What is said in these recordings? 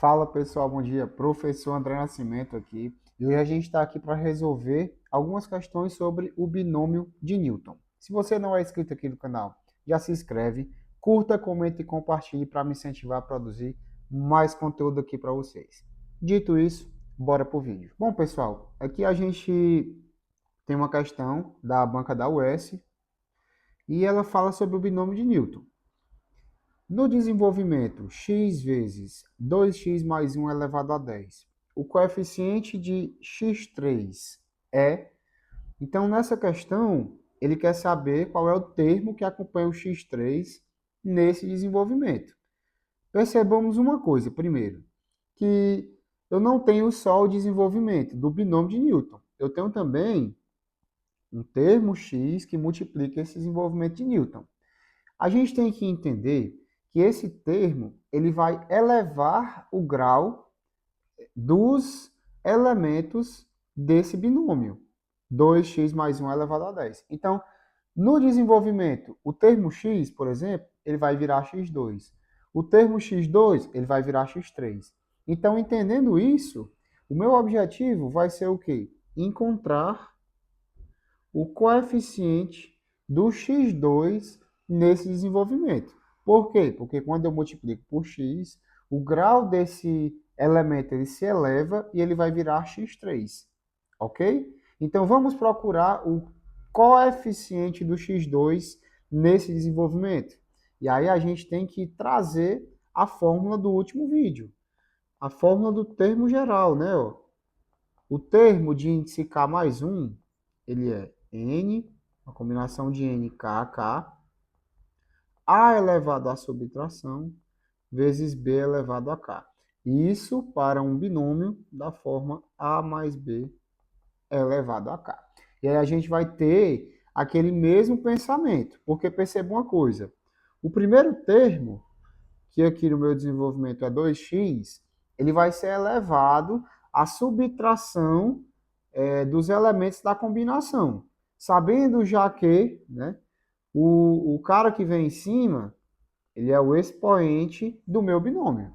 Fala pessoal, bom dia. Professor André Nascimento aqui. E hoje a gente está aqui para resolver algumas questões sobre o binômio de Newton. Se você não é inscrito aqui no canal, já se inscreve, curta, comente e compartilhe para me incentivar a produzir mais conteúdo aqui para vocês. Dito isso, bora pro vídeo. Bom pessoal, aqui a gente tem uma questão da banca da UES e ela fala sobre o binômio de Newton. No desenvolvimento, x vezes 2x mais 1 elevado a 10. O coeficiente de x3 é... Então, nessa questão, ele quer saber qual é o termo que acompanha o x3 nesse desenvolvimento. Percebamos uma coisa, primeiro, que eu não tenho só o desenvolvimento do binômio de Newton. Eu tenho também um termo x que multiplica esse desenvolvimento de Newton. A gente tem que entender que esse termo ele vai elevar o grau dos elementos desse binômio. 2x mais 1 elevado a 10. Então, no desenvolvimento, o termo x, por exemplo, ele vai virar x2. O termo x2, ele vai virar x3. Então, entendendo isso, o meu objetivo vai ser o quê? Encontrar o coeficiente do x2 nesse desenvolvimento. Por quê? Porque quando eu multiplico por x, o grau desse elemento ele se eleva e ele vai virar x3, ok? Então vamos procurar o coeficiente do x2 nesse desenvolvimento. E aí a gente tem que trazer a fórmula do último vídeo, a fórmula do termo geral, né? O termo de índice k mais 1, ele é n, uma combinação de n, k, k, a elevado à subtração, vezes b elevado a k. Isso para um binômio da forma a mais b elevado a k. E aí a gente vai ter aquele mesmo pensamento, porque perceba uma coisa, o primeiro termo, que aqui no meu desenvolvimento é 2x, ele vai ser elevado à subtração dos elementos da combinação. Sabendo já que, né, o cara que vem em cima, ele é o expoente do meu binômio.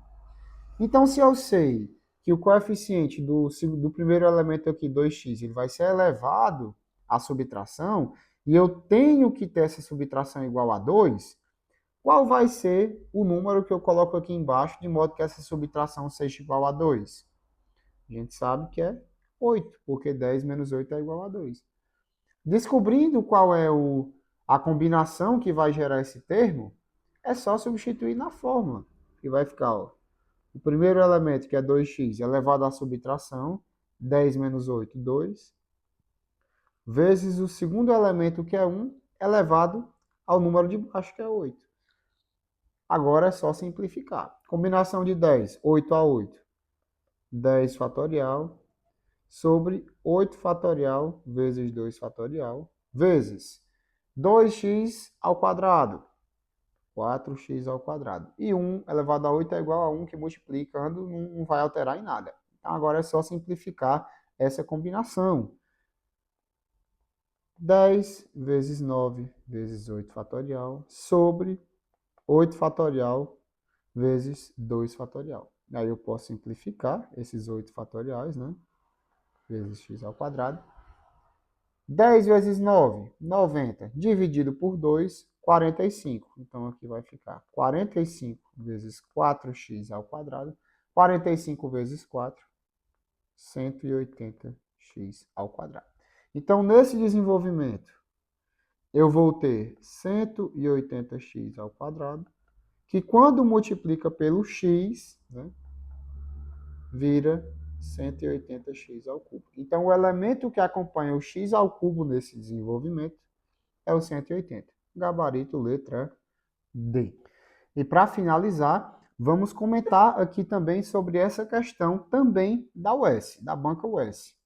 Então, se eu sei que o coeficiente do primeiro elemento aqui, 2x, ele vai ser elevado à subtração, e eu tenho que ter essa subtração igual a 2, qual vai ser o número que eu coloco aqui embaixo, de modo que essa subtração seja igual a 2? A gente sabe que é 8, porque 10 menos 8 é igual a 2. Descobrindo qual é a combinação que vai gerar esse termo, é só substituir na fórmula, que vai ficar, ó, o primeiro elemento, que é 2x, elevado à subtração, 10 menos 8, 2, vezes o segundo elemento, que é 1, elevado ao número de baixo, que é 8. Agora é só simplificar. Combinação de 10, 8 a 8, 10 fatorial, sobre 8 fatorial vezes 2 fatorial, vezes 2x ao quadrado, 4x ao quadrado. E 1 elevado a 8 é igual a 1, que multiplicando não vai alterar em nada. Então agora é só simplificar essa combinação. 10 vezes 9 vezes 8 fatorial, sobre 8 fatorial vezes 2 fatorial. Aí eu posso simplificar esses 8 fatoriais, né? Vezes x ao quadrado. 10 vezes 9, 90. Dividido por 2, 45. Então, aqui vai ficar 45 vezes 4x ao quadrado. 45 vezes 4, 180x ao quadrado. Então, nesse desenvolvimento, eu vou ter 180x ao quadrado, que quando multiplica pelo x, né, vira 180x ao cubo. Então, o elemento que acompanha o x ao cubo nesse desenvolvimento é o 180. Gabarito, letra D. E para finalizar, vamos comentar aqui também sobre essa questão também da UES, da banca UES.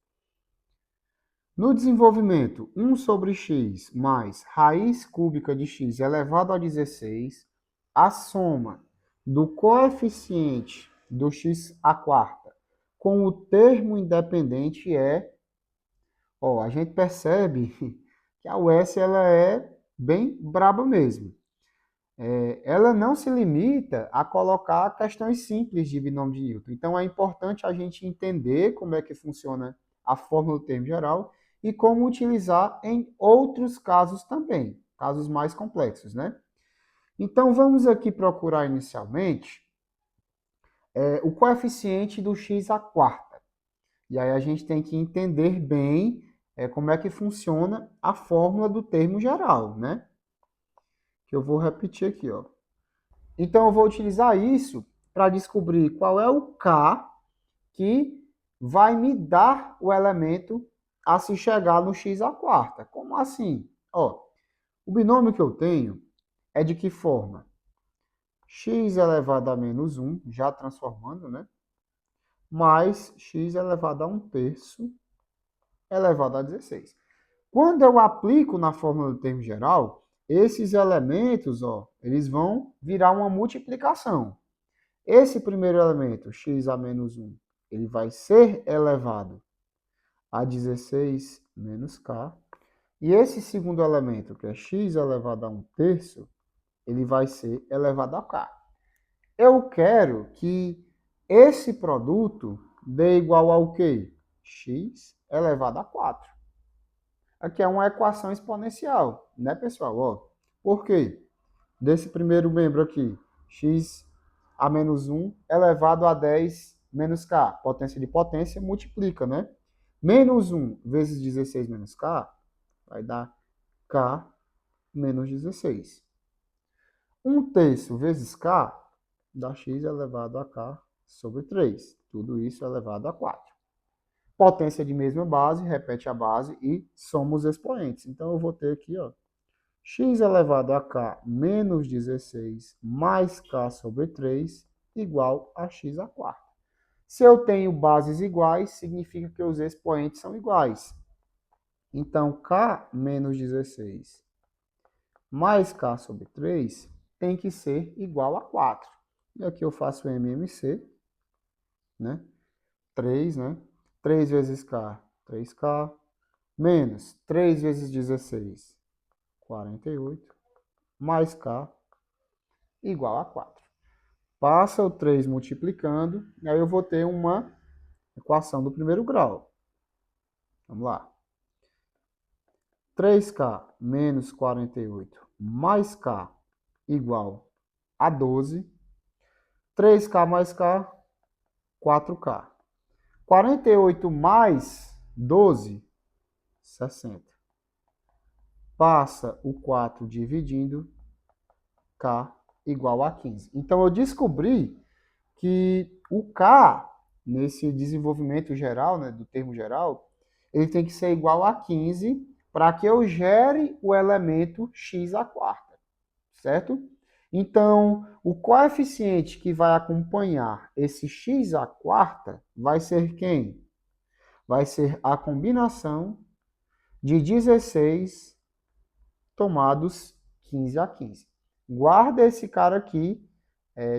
No desenvolvimento, 1 sobre x mais raiz cúbica de x elevado a 16, a soma do coeficiente do x à quarta com o termo independente é... Ó, a gente percebe que a UES ela é bem braba mesmo. ela não se limita a colocar questões simples de binômio de Newton. Então, é importante a gente entender como é que funciona a fórmula do termo geral e como utilizar em outros casos também, casos mais complexos, né? Então, vamos aqui procurar inicialmente o coeficiente do x à quarta. E aí a gente tem que entender bem como é que funciona a fórmula do termo geral, né? Que eu vou repetir aqui, ó. Então, eu vou utilizar isso para descobrir qual é o k que vai me dar o elemento a se chegar no x à quarta. Como assim? Ó, o binômio que eu tenho é de que forma? X elevado a menos 1, já transformando, né? Mais x elevado a 1/3 elevado a 16. Quando eu aplico na fórmula do termo geral, esses elementos, ó, eles vão virar uma multiplicação. Esse primeiro elemento, x a menos 1, ele vai ser elevado a 16 menos k. E esse segundo elemento, que é x elevado a 1/3, ele vai ser elevado a k. Eu quero que esse produto dê igual ao quê? X elevado a 4. Aqui é uma equação exponencial, né, pessoal? Ó, por quê? Desse primeiro membro aqui, x a menos 1 elevado a 10 menos k. Potência de potência multiplica, né? Menos 1 vezes 16 menos k vai dar k menos 16. 1/3 vezes k dá x elevado a k sobre 3. Tudo isso elevado a 4. Potência de mesma base, repete a base e soma os expoentes. Então, eu vou ter aqui, ó, x elevado a k menos 16 mais k sobre 3 igual a x à quarta. Se eu tenho bases iguais, significa que os expoentes são iguais. Então, k menos 16 mais k sobre 3 tem que ser igual a 4. E aqui eu faço MMC, né? 3, né? 3 vezes k, 3k, menos 3 vezes 16, 48, mais k, igual a 4. Passa o 3 multiplicando, e aí eu vou ter uma equação do primeiro grau. Vamos lá. 3k menos 48 mais k igual a 12. 3k mais k, 4k. 48 mais 12, 60. Passa o 4 dividindo, k igual a 15. Então, eu descobri que o k, nesse desenvolvimento geral, né, do termo geral, ele tem que ser igual a 15 para que eu gere o elemento x à quarta, certo? Então, o coeficiente que vai acompanhar esse x à quarta vai ser quem? Vai ser a combinação de 16 tomados 15 a 15. Guarda esse cara aqui,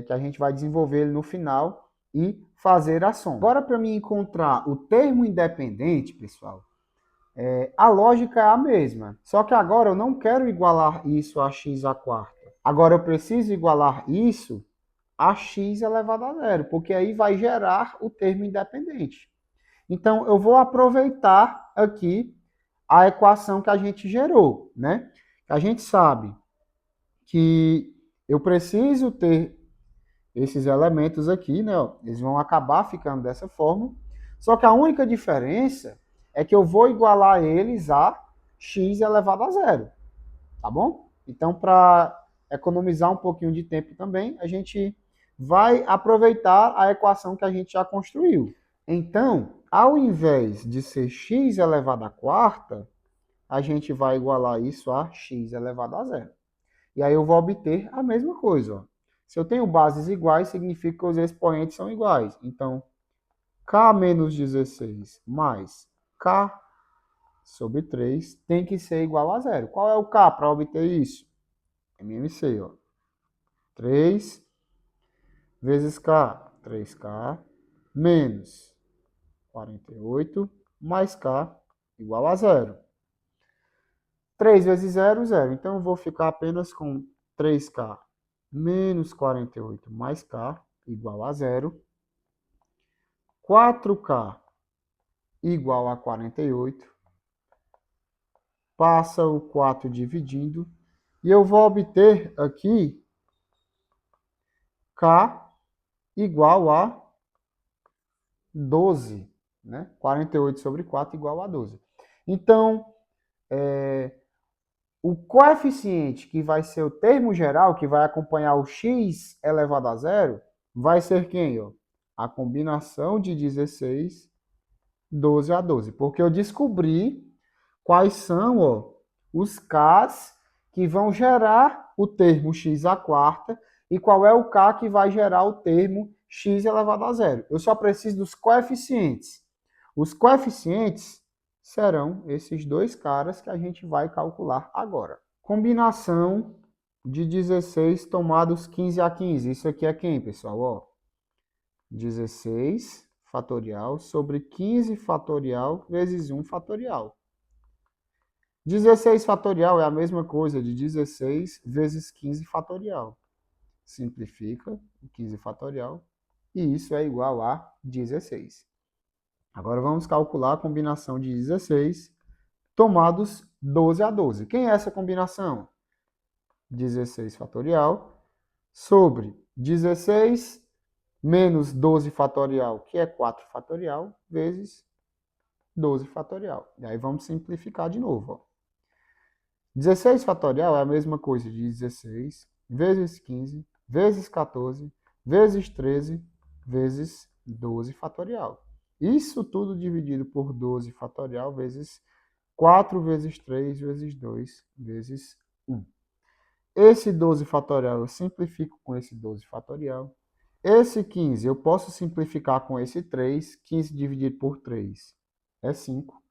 que a gente vai desenvolver ele no final e fazer a soma. Agora, para mim encontrar o termo independente, pessoal, a lógica é a mesma. Só que agora eu não quero igualar isso a x à quarta. Agora eu preciso igualar isso a x elevado a zero, porque aí vai gerar o termo independente. Então, eu vou aproveitar aqui a equação que a gente gerou, né? A gente sabe que eu preciso ter esses elementos aqui, né? Eles vão acabar ficando dessa forma. Só que a única diferença é que eu vou igualar eles a x elevado a zero, tá bom? Então, para economizar um pouquinho de tempo também, a gente vai aproveitar a equação que a gente já construiu. Então, ao invés de ser x elevado à quarta, a gente vai igualar isso a x elevado a zero. E aí eu vou obter a mesma coisa. Ó. Se eu tenho bases iguais, significa que os expoentes são iguais. Então, k menos 16 mais k sobre 3 tem que ser igual a zero. Qual é o k para obter isso? MMC, ó. 3 vezes k, 3k, menos 48 mais k igual a zero. 3 vezes 0, 0. Então, eu vou ficar apenas com 3k menos 48 mais K igual a 0. 4K igual a 48. Passa o 4 dividindo. E eu vou obter aqui K igual a 12. Né? 48 sobre 4 igual a 12. Então, o coeficiente que vai ser o termo geral, que vai acompanhar o x elevado a zero, vai ser quem? Ó? A combinação de 16, 12 a 12. Porque eu descobri quais são, ó, os k's que vão gerar o termo x à quarta e qual é o k que vai gerar o termo x elevado a zero. Eu só preciso dos coeficientes. Os coeficientes serão esses dois caras que a gente vai calcular agora. Combinação de 16 tomados 15 a 15. Isso aqui é quem, pessoal? Ó, 16 fatorial sobre 15 fatorial vezes 1 fatorial. 16 fatorial é a mesma coisa de 16 vezes 15 fatorial. Simplifica o 15 fatorial e isso é igual a 16. Agora vamos calcular a combinação de 16 tomados 12 a 12. Quem é essa combinação? 16 fatorial sobre 16 menos 12 fatorial, que é 4 fatorial, vezes 12 fatorial. E aí vamos simplificar de novo. Ó. 16 fatorial é a mesma coisa de 16 vezes 15 vezes 14 vezes 13 vezes 12 fatorial. Isso tudo dividido por 12 fatorial vezes 4 vezes 3 vezes 2 vezes 1. Esse 12 fatorial eu simplifico com esse 12 fatorial. Esse 15 eu posso simplificar com esse 3. 15 dividido por 3 é 5.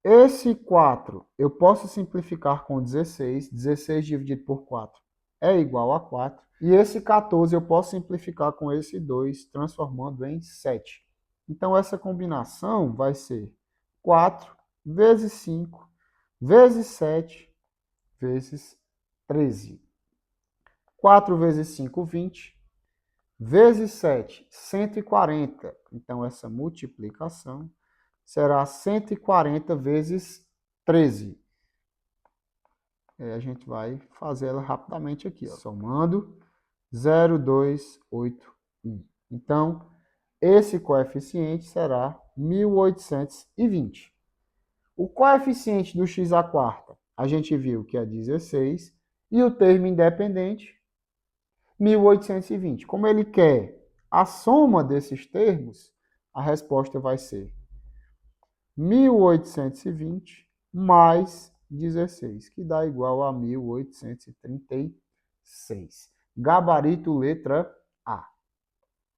Esse 4 eu posso simplificar com 16. 16 dividido por 4 é igual a 4. E esse 14 eu posso simplificar com esse 2, transformando em 7. Então, essa combinação vai ser 4 vezes 5 vezes 7 vezes 13. 4 vezes 5, 20. Vezes 7, 140. Então, essa multiplicação será 140 vezes 13. A gente vai fazer ela rapidamente aqui, ó, somando 0, 2, 8, 1. Então, esse coeficiente será 1820. O coeficiente do x à quarta, a gente viu que é 16, e o termo independente, 1820. Como ele quer a soma desses termos, a resposta vai ser 1820 mais 16, que dá igual a 1836. Gabarito letra A.